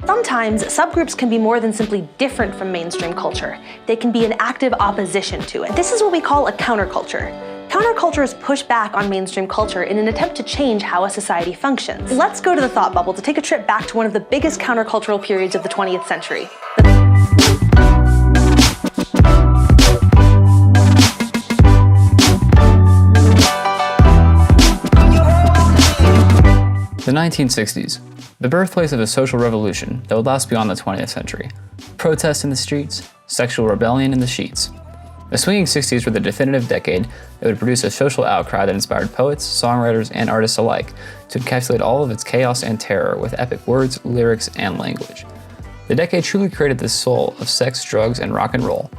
Sometimes subgroups can be more than simply different from mainstream culture. They can be an active opposition to it. This is what we call a counterculture. Countercultures push back on mainstream culture in an attempt to change how a society functions. Let's go to the thought bubble to take a trip back to one of the biggest countercultural periods of the 20th century. The 1960s, the birthplace of a social revolution that would last beyond the 20th century. Protests in the streets, sexual rebellion in the sheets. The swinging 60s were the definitive decade that would produce a social outcry that inspired poets, songwriters, and artists alike to encapsulate all of its chaos and terror with epic words, lyrics, and language. The decade truly created the soul of sex, drugs, and rock and roll.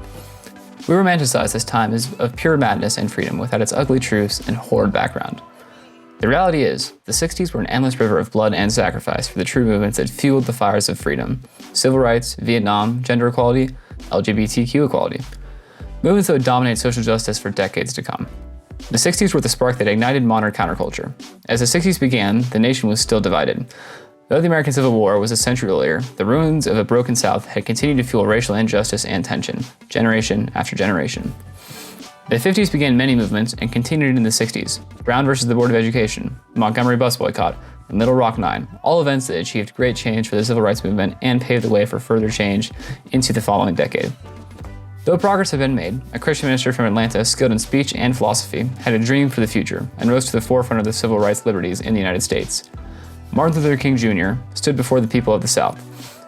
We romanticize this time as of pure madness and freedom without its ugly truths and horrid background. The reality is, the 60s were an endless river of blood and sacrifice for the true movements that fueled the fires of freedom: civil rights, Vietnam, gender equality, LGBTQ equality. Movements that would dominate social justice for decades to come. The 60s were the spark that ignited modern counterculture. As the 60s began, the nation was still divided. Though the American Civil War was a century earlier, the ruins of a broken South had continued to fuel racial injustice and tension, generation after generation. The 50s began many movements and continued in the 60s. Brown versus the Board of Education, the Montgomery bus boycott, the Little Rock Nine, all events that achieved great change for the civil rights movement and paved the way for further change into the following decade. Though progress had been made, a Christian minister from Atlanta skilled in speech and philosophy had a dream for the future and rose to the forefront of the civil rights liberties in the United States. Martin Luther King Jr. stood before the people of the South,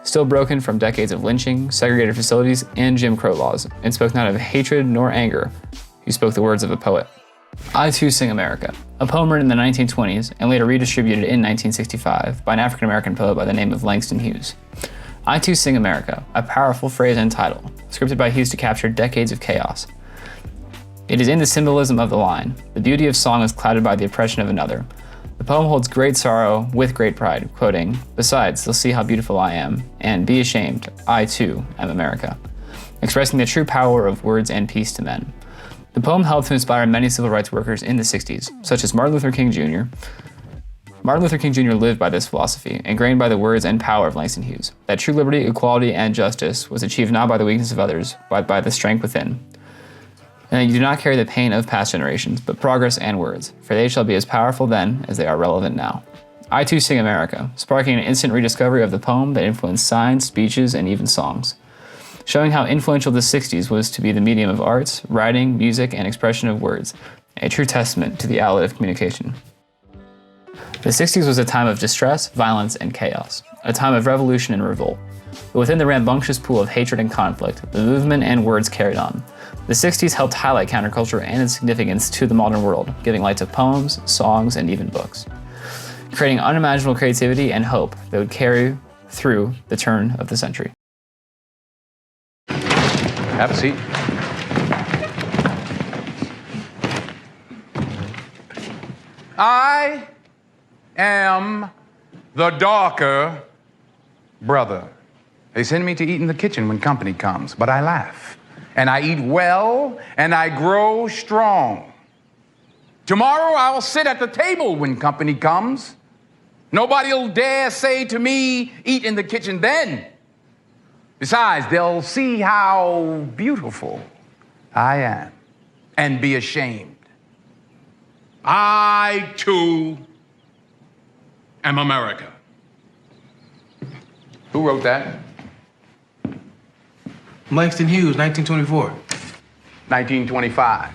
still broken from decades of lynching, segregated facilities, and Jim Crow laws, and spoke not of hatred nor anger. He spoke the words of a poet. I Too Sing America, a poem written in the 1920s and later redistributed in 1965 by an African-American poet by the name of Langston Hughes. I Too Sing America, a powerful phrase and title, scripted by Hughes to capture decades of chaos. It is in the symbolism of the line, the beauty of song is clouded by the oppression of another. The poem holds great sorrow with great pride, quoting, "Besides, they'll see how beautiful I am, and be ashamed, I too am America," expressing the true power of words and peace to men. The poem helped to inspire many civil rights workers in the 60s, such as Martin Luther King Jr. Martin Luther King Jr. lived by this philosophy, ingrained by the words and power of Langston Hughes, that true liberty, equality, and justice was achieved not by the weakness of others, but by the strength within. And that you do not carry the pain of past generations, but progress and words, for they shall be as powerful then as they are relevant now. I Too Sing America, sparking an instant rediscovery of the poem that influenced signs, speeches, and even songs, showing how influential the 60s was to be the medium of arts, writing, music, and expression of words, a true testament to the outlet of communication. The 60s was a time of distress, violence, and chaos, a time of revolution and revolt. But within the rambunctious pool of hatred and conflict, the movement and words carried on. The 60s helped highlight counterculture and its significance to the modern world, giving light to poems, songs, and even books, creating unimaginable creativity and hope that would carry through the turn of the century. Have a seat. I am the darker brother. They send me to eat in the kitchen when company comes, but I laugh. And I eat well, and I grow strong. Tomorrow I'll sit at the table when company comes. Nobody'll dare say to me, eat in the kitchen then. Besides, they'll see how beautiful I am and be ashamed. I, too, am America. Who wrote that? Langston Hughes, 1924. 1925.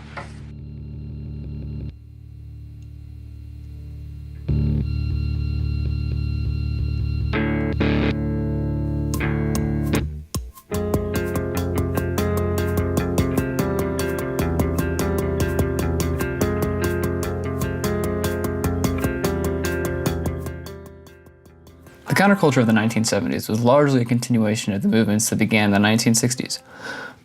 The counterculture of the 1970s was largely a continuation of the movements that began in the 1960s.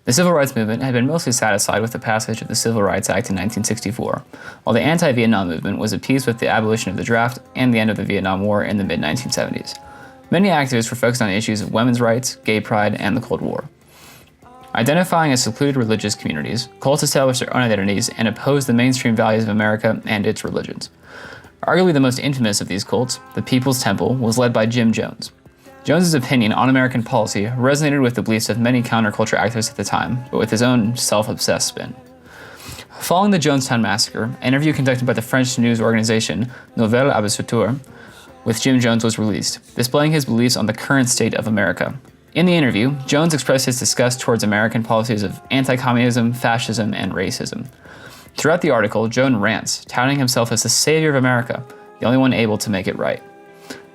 The civil rights movement had been mostly satisfied with the passage of the Civil Rights Act in 1964, while the anti-Vietnam movement was appeased with the abolition of the draft and the end of the Vietnam War in the mid-1970s. Many activists were focused on issues of women's rights, gay pride, and the Cold War. Identifying as secluded religious communities, cults established their own identities and opposed the mainstream values of America and its religions. Arguably the most infamous of these cults, the People's Temple, was led by Jim Jones. Jones's opinion on American policy resonated with the beliefs of many counterculture activists at the time, but with his own self-obsessed spin. Following the Jonestown Massacre, an interview conducted by the French news organization Nouvelle Observateur with Jim Jones was released, displaying his beliefs on the current state of America. In the interview, Jones expressed his disgust towards American policies of anti-communism, fascism, and racism. Throughout the article, Jones rants, touting himself as the savior of America, the only one able to make it right.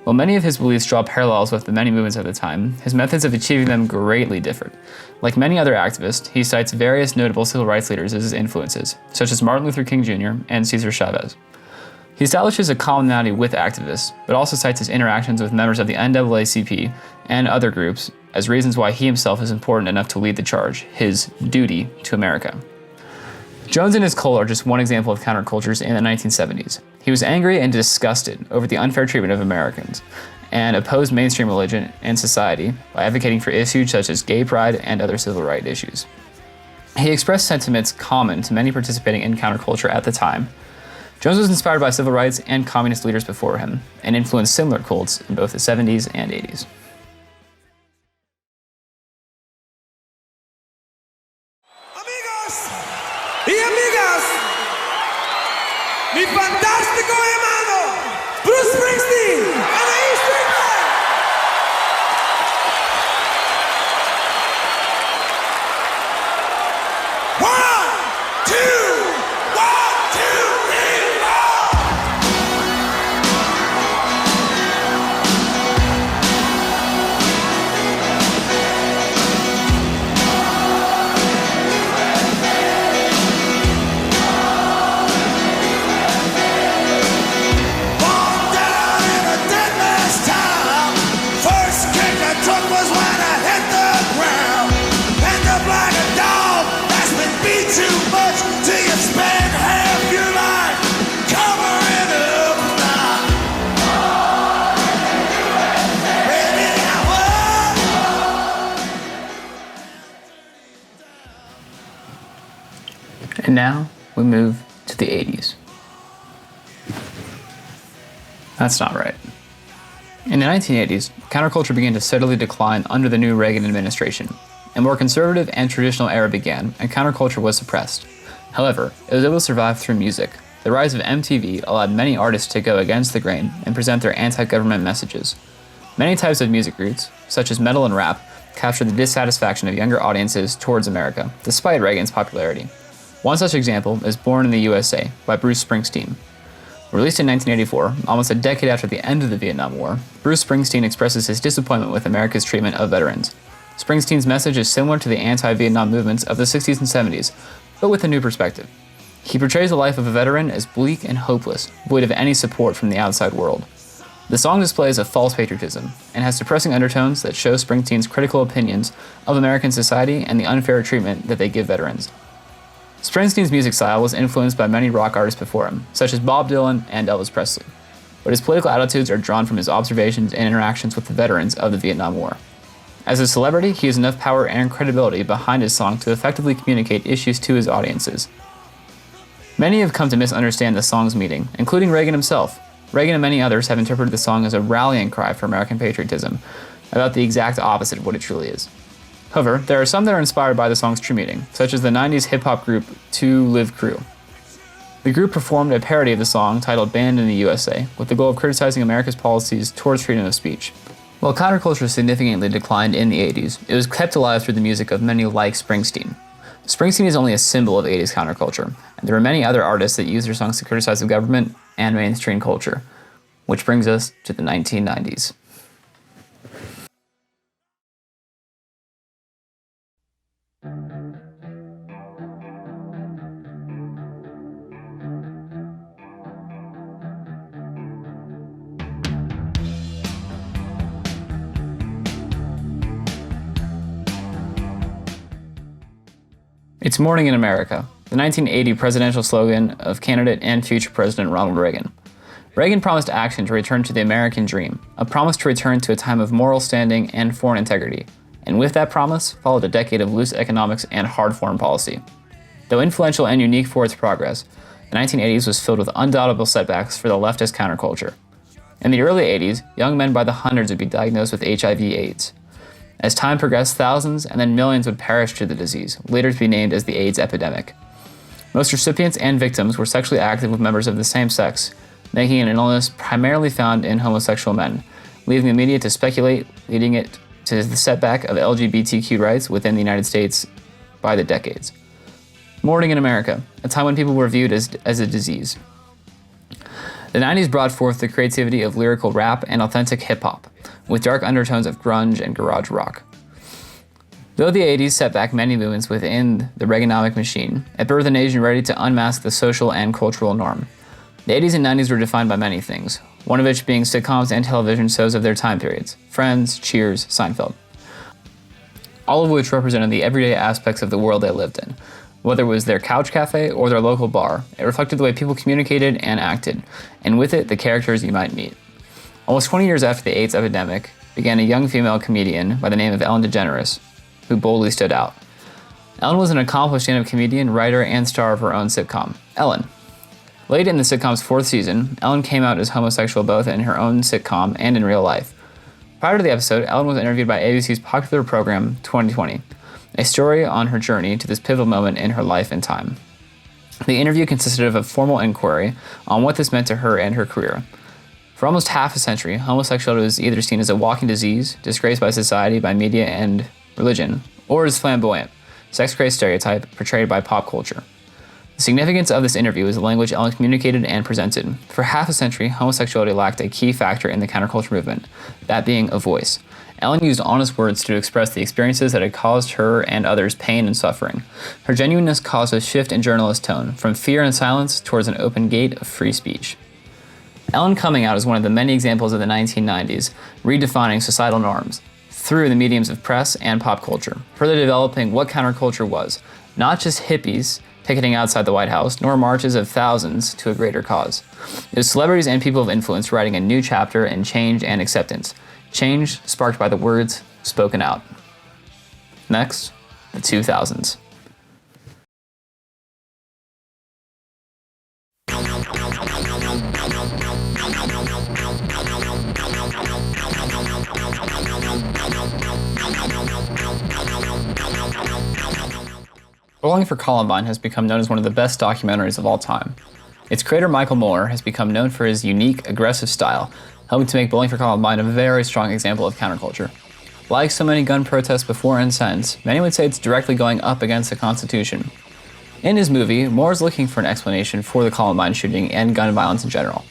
While many of his beliefs draw parallels with the many movements of the time, his methods of achieving them greatly differed. Like many other activists, he cites various notable civil rights leaders as his influences, such as Martin Luther King Jr. and Cesar Chavez. He establishes a commonality with activists, but also cites his interactions with members of the NAACP and other groups as reasons why he himself is important enough to lead the charge, his duty to America. Jones and his cult are just one example of countercultures in the 1970s. He was angry and disgusted over the unfair treatment of Americans, and opposed mainstream religion and society by advocating for issues such as gay pride and other civil rights issues. He expressed sentiments common to many participating in counterculture at the time. Jones was inspired by civil rights and communist leaders before him, and influenced similar cults in both the 70s and 80s. Y amigas, mi fantástico hermano, Bruce Springsteen, and the E Street Band. One, two, 3, And now we move to the 80s. That's not right. In the 1980s, counterculture began to steadily decline under the new Reagan administration. A more conservative and traditional era began, and counterculture was suppressed. However, it was able to survive through music. The rise of MTV allowed many artists to go against the grain and present their anti-government messages. Many types of music roots, such as metal and rap, captured the dissatisfaction of younger audiences towards America, despite Reagan's popularity. One such example is Born in the USA by Bruce Springsteen. Released in 1984, almost a decade after the end of the Vietnam War, Bruce Springsteen expresses his disappointment with America's treatment of veterans. Springsteen's message is similar to the anti-Vietnam movements of the 60s and 70s, but with a new perspective. He portrays the life of a veteran as bleak and hopeless, void of any support from the outside world. The song displays a false patriotism, and has depressing undertones that show Springsteen's critical opinions of American society and the unfair treatment that they give veterans. Springsteen's music style was influenced by many rock artists before him, such as Bob Dylan and Elvis Presley, but his political attitudes are drawn from his observations and interactions with the veterans of the Vietnam War. As a celebrity, he has enough power and credibility behind his song to effectively communicate issues to his audiences. Many have come to misunderstand the song's meaning, including Reagan himself. Reagan and many others have interpreted the song as a rallying cry for American patriotism, about the exact opposite of what it truly is. However, there are some that are inspired by the song's true meaning, such as the 90s hip-hop group 2 Live Crew. The group performed a parody of the song titled Banned in the USA, with the goal of criticizing America's policies towards freedom of speech. While counterculture significantly declined in the 80s, it was kept alive through the music of many like Springsteen. Springsteen is only a symbol of 80s counterculture, and there are many other artists that use their songs to criticize the government and mainstream culture, which brings us to the 1990s. It's Morning in America, the 1980 presidential slogan of candidate and future President Ronald Reagan. Reagan promised action to return to the American dream, a promise to return to a time of moral standing and foreign integrity, and with that promise followed a decade of loose economics and hard foreign policy. Though influential and unique for its progress, the 1980s was filled with undoubtable setbacks for the leftist counterculture. In the early 80s, young men by the hundreds would be diagnosed with HIV/AIDS. As time progressed, thousands and then millions would perish to the disease, later to be named as the AIDS epidemic. Most recipients and victims were sexually active with members of the same sex, making it an illness primarily found in homosexual men, leaving the media to speculate, leading it to the setback of LGBTQ rights within the United States by the decades. Mourning in America, a time when people were viewed as a disease. The 90s brought forth the creativity of lyrical rap and authentic hip-hop, with dark undertones of grunge and garage rock. Though the 80s set back many movements within the Reaganomic machine, it birthed a nation ready to unmask the social and cultural norm. The 80s and 90s were defined by many things, one of which being sitcoms and television shows of their time periods, Friends, Cheers, Seinfeld. All of which represented the everyday aspects of the world they lived in. Whether it was their couch cafe or their local bar, it reflected the way people communicated and acted, and with it, the characters you might meet. Almost 20 years after the AIDS epidemic, began a young female comedian by the name of Ellen DeGeneres, who boldly stood out. Ellen was an accomplished stand-up comedian, writer, and star of her own sitcom, Ellen. Late in the sitcom's 4th season, Ellen came out as homosexual both in her own sitcom and in real life. Prior to the episode, Ellen was interviewed by ABC's popular program, 2020, a story on her journey to this pivotal moment in her life and time. The interview consisted of a formal inquiry on what this meant to her and her career. For almost half a century, homosexuality was either seen as a walking disease, disgraced by society, by media, and religion, or as flamboyant, sex-crazed stereotype portrayed by pop culture. The significance of this interview is the language Ellen communicated and presented. For half a century, homosexuality lacked a key factor in the counterculture movement, that being a voice. Ellen used honest words to express the experiences that had caused her and others pain and suffering. Her genuineness caused a shift in journalist tone, from fear and silence towards an open gate of free speech. Ellen coming out is one of the many examples of the 1990s, redefining societal norms through the mediums of press and pop culture, further developing what counterculture was, not just hippies picketing outside the White House, nor marches of thousands to a greater cause. It was celebrities and people of influence writing a new chapter in change and acceptance, change sparked by the words spoken out. Next, the 2000s. Bowling for Columbine has become known as one of the best documentaries of all time. Its creator Michael Moore has become known for his unique, aggressive style, helping to make Bowling for Columbine a very strong example of counterculture. Like so many gun protests before and since, many would say it's directly going up against the Constitution. In his movie, Moore is looking for an explanation for the Columbine shooting and gun violence in general.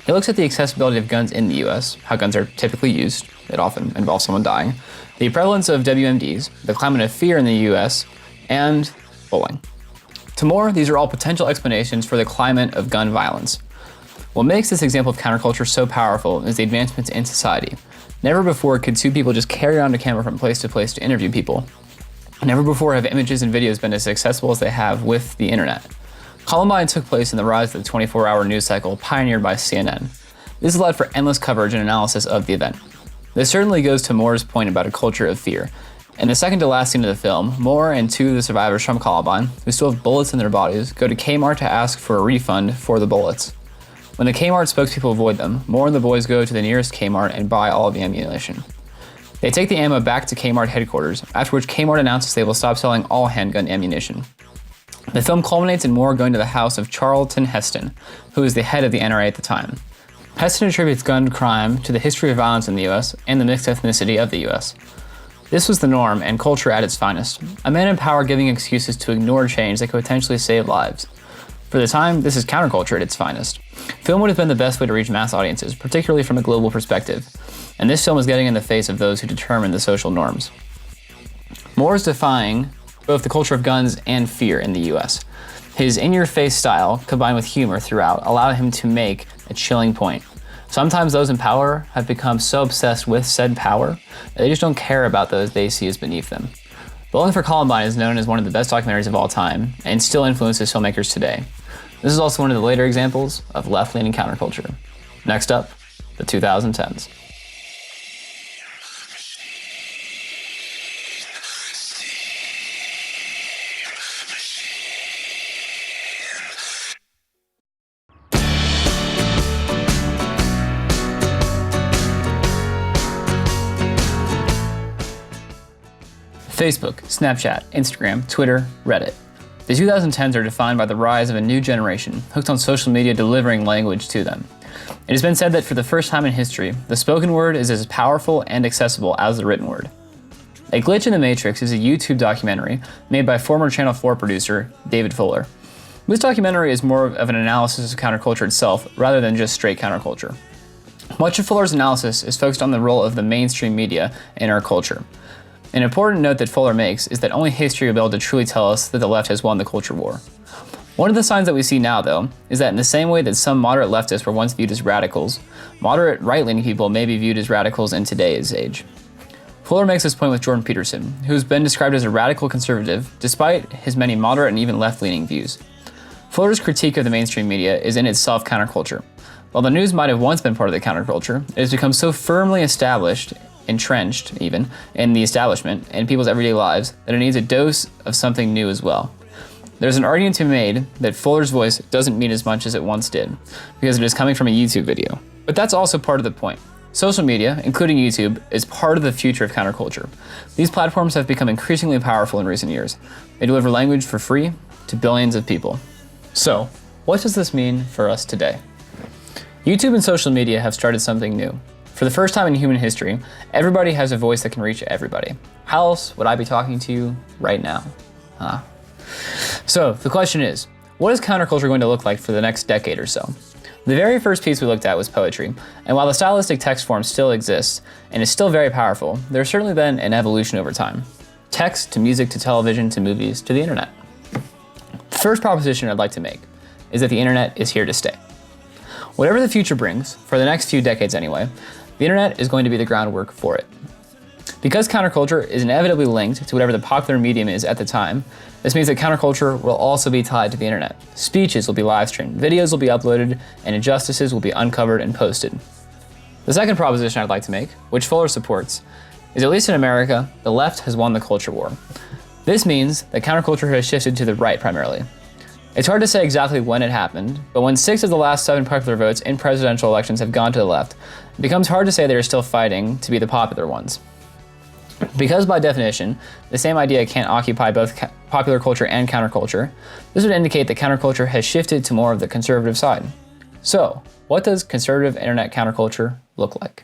He looks at the accessibility of guns in the US, how guns are typically used, it often involves someone dying, the prevalence of WMDs, the climate of fear in the US, and bowling. To Moore, these are all potential explanations for the climate of gun violence. What makes this example of counterculture so powerful is the advancements in society. Never before could two people just carry around a camera from place to place to interview people. Never before have images and videos been as accessible as they have with the internet. Columbine took place in the rise of the 24-hour news cycle pioneered by CNN. This allowed for endless coverage and analysis of the event. This certainly goes to Moore's point about a culture of fear. In the second to last scene of the film, Moore and two of the survivors from Columbine, who still have bullets in their bodies, go to Kmart to ask for a refund for the bullets. When the Kmart spokespeople avoid them, Moore and the boys go to the nearest Kmart and buy all of the ammunition. They take the ammo back to Kmart headquarters, after which Kmart announces they will stop selling all handgun ammunition. The film culminates in Moore going to the house of Charlton Heston, who was the head of the NRA at the time. Heston attributes gun crime to the history of violence in the US and the mixed ethnicity of the US. This was the norm and culture at its finest. A man in power giving excuses to ignore change that could potentially save lives. For the time, this is counterculture at its finest. Film would have been the best way to reach mass audiences, particularly from a global perspective. And this film was getting in the face of those who determine the social norms. Moore is defying both the culture of guns and fear in the US. His in-your-face style, combined with humor throughout, allowed him to make a chilling point. Sometimes those in power have become so obsessed with said power that they just don't care about those they see as beneath them. Bowling for Columbine is known as one of the best documentaries of all time and still influences filmmakers today. This is also one of the later examples of left-leaning counterculture. Next up, the 2010s. Facebook, Snapchat, Instagram, Twitter, Reddit. The 2010s are defined by the rise of a new generation hooked on social media delivering language to them. It has been said that for the first time in history, the spoken word is as powerful and accessible as the written word. A Glitch in the Matrix is a YouTube documentary made by former Channel 4 producer David Fuller. This documentary is more of an analysis of counterculture itself rather than just straight counterculture. Much of Fuller's analysis is focused on the role of the mainstream media in our culture. An important note that Fuller makes is that only history will be able to truly tell us that the left has won the culture war. One of the signs that we see now, though, is that in the same way that some moderate leftists were once viewed as radicals, moderate right-leaning people may be viewed as radicals in today's age. Fuller makes this point with Jordan Peterson, who's been described as a radical conservative despite his many moderate and even left-leaning views. Fuller's critique of the mainstream media is in itself counterculture. While the news might have once been part of the counterculture, it has become so firmly established, entrenched even, in the establishment and people's everyday lives that it needs a dose of something new as well. There's an argument to be made that Fuller's voice doesn't mean as much as it once did, because it is coming from a YouTube video. But that's also part of the point. Social media, including YouTube, is part of the future of counterculture. These platforms have become increasingly powerful in recent years. They deliver language for free to billions of people. So, what does this mean for us today? YouTube and social media have started something new. For the first time in human history, everybody has a voice that can reach everybody. How else would I be talking to you right now? So, the question is, what is counterculture going to look like for the next decade or so? The very first piece we looked at was poetry, and while the stylistic text form still exists and is still very powerful, there's certainly been an evolution over time. Text to music to television to movies to the internet. The first proposition I'd like to make is that the internet is here to stay. Whatever the future brings, for the next few decades anyway, the internet is going to be the groundwork for it. Because counterculture is inevitably linked to whatever the popular medium is at the time, this means that counterculture will also be tied to the internet. Speeches will be live streamed, videos will be uploaded, and injustices will be uncovered and posted. The second proposition I'd like to make, which Fuller supports, is at least in America, the left has won the culture war. This means that counterculture has shifted to the right primarily. It's hard to say exactly when it happened, but when 6 of the last 7 popular votes in presidential elections have gone to the left, it becomes hard to say they're still fighting to be the popular ones. Because by definition, the same idea can't occupy both popular culture and counterculture, this would indicate that counterculture has shifted to more of the conservative side. So, what does conservative internet counterculture look like?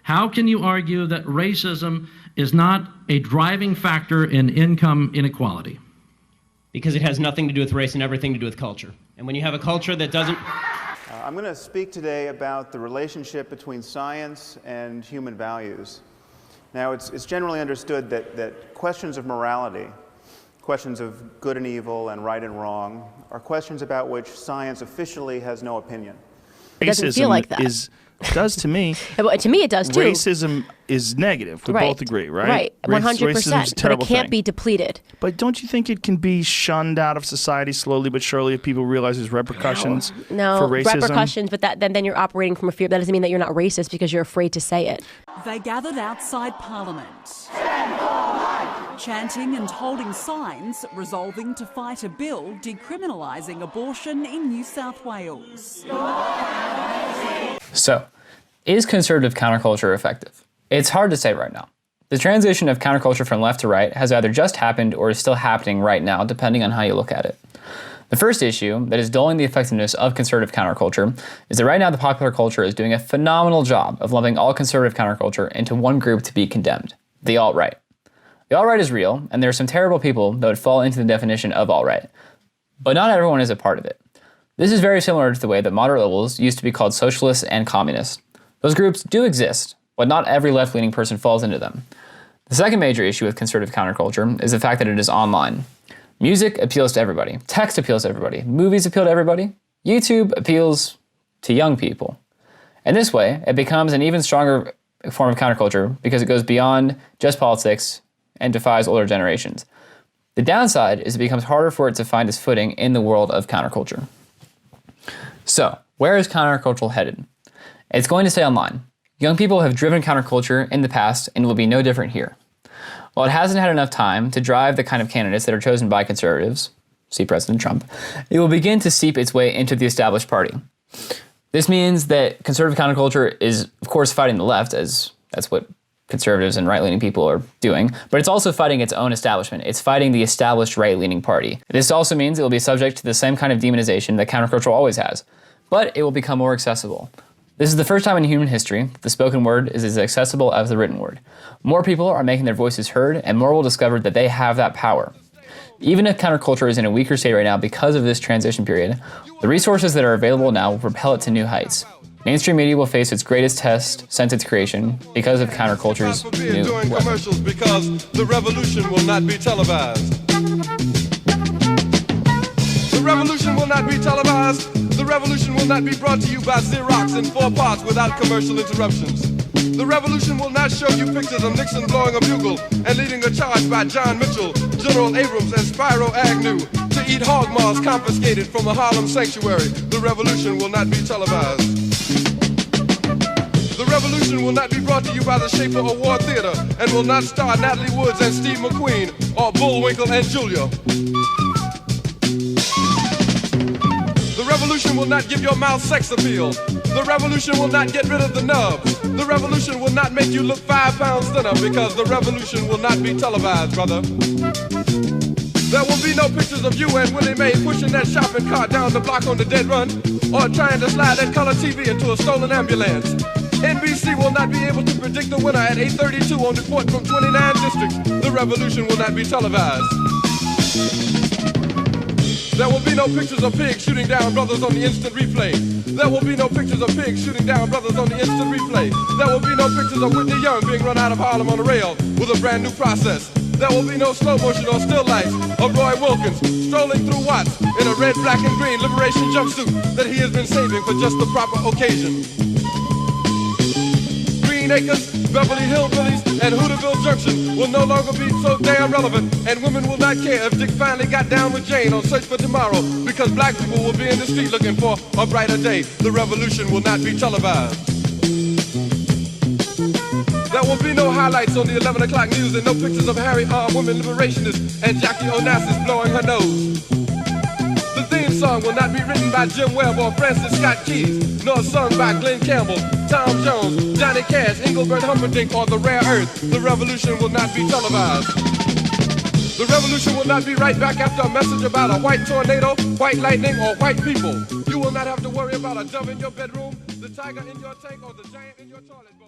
How can you argue that racism is not a driving factor in income inequality? Because it has nothing to do with race and everything to do with culture. And when you have a culture that doesn't... I'm going to speak today about the relationship between science and human values. Now, it's generally understood that questions of morality, questions of good and evil and right and wrong, are questions about which science officially has no opinion. It doesn't feel like that. Does to me. To me, it does too. Racism is negative. We both agree, right? Right, 100%. But it can't be depleted. But don't you think it can be shunned out of society slowly but surely if people realize there's repercussions for racism? Repercussions, but then you're operating from a fear. That doesn't mean that you're not racist because you're afraid to say it. They gathered outside Parliament, chanting and holding signs, resolving to fight a bill decriminalising abortion in New South Wales. So, is conservative counterculture effective? It's hard to say right now. The transition of counterculture from left to right has either just happened or is still happening right now, depending on how you look at it. The first issue that is dulling the effectiveness of conservative counterculture is that right now the popular culture is doing a phenomenal job of lumping all conservative counterculture into one group to be condemned, the alt-right. The alt-right is real, and there are some terrible people that would fall into the definition of alt-right, but not everyone is a part of it. This is very similar to the way that moderate liberals used to be called socialists and communists. Those groups do exist, but not every left-leaning person falls into them. The second major issue with conservative counterculture is the fact that it is online. Music appeals to everybody. Text appeals to everybody. Movies appeal to everybody. YouTube appeals to young people. And this way, it becomes an even stronger form of counterculture because it goes beyond just politics and defies older generations. The downside is it becomes harder for it to find its footing in the world of counterculture. So, where is counterculture headed? It's going to stay online. Young people have driven counterculture in the past and will be no different here. While it hasn't had enough time to drive the kind of candidates that are chosen by conservatives, see President Trump, it will begin to seep its way into the established party. This means that conservative counterculture is, of course, fighting the left, as that's what conservatives and right-leaning people are doing, but it's also fighting its own establishment. It's fighting the established right-leaning party. This also means it will be subject to the same kind of demonization that counterculture always has, but it will become more accessible. This is the first time in human history that the spoken word is as accessible as the written word. More people are making their voices heard, and more will discover that they have that power. Even if counterculture is in a weaker state right now because of this transition period, the resources that are available now will propel it to new heights. Mainstream media will face its greatest test since its creation because of counterculture's new weapon. Commercials because the revolution will not be televised. The revolution will not be televised. The revolution will not be brought to you by Xerox in 4 parts without commercial interruptions. The revolution will not show you pictures of Nixon blowing a bugle and leading a charge by John Mitchell, General Abrams, and Spyro Agnew to eat hog maws confiscated from a Harlem sanctuary. The revolution will not be televised. The revolution will not be brought to you by the Schaefer Award Theater and will not star Natalie Woods and Steve McQueen or Bullwinkle and Julia. The revolution will not give your mouth sex appeal. The revolution will not get rid of the nub. The revolution will not make you look 5 pounds thinner because the revolution will not be televised, brother. There will be no pictures of you and Willie Mae pushing that shopping cart down the block on the dead run or trying to slide that color TV into a stolen ambulance. NBC will not be able to predict the winner at 8:32 on report from 29 districts. The revolution will not be televised. There will be no pictures of pigs shooting down brothers on the instant replay. There will be no pictures of pigs shooting down brothers on the instant replay. There will be no pictures of Whitney Young being run out of Harlem on a rail with a brand new process. There will be no slow motion or still lights of Roy Wilkins strolling through Watts in a red, black, and green liberation jumpsuit that he has been saving for just the proper occasion. Green Acres, Beverly Hillbillies, and Hooterville Junction will no longer be so damn relevant, and women will not care if Dick finally got down with Jane on Search for Tomorrow, because black people will be in the street looking for a brighter day. The revolution will not be televised. There will be no highlights on the 11 o'clock news and no pictures of Harry armed women liberationists and Jackie Onassis blowing her nose. The theme song will not be written by Jim Webb or Francis Scott Keys, nor sung by Glenn Campbell, Tom Jones, Johnny Cash, Engelbert Humperdinck, or The Rare Earth. The revolution will not be televised. The revolution will not be right back after a message about a white tornado, white lightning, or white people. You will not have to worry about a dove in your bedroom, the tiger in your tank, or the giant in your toilet bowl.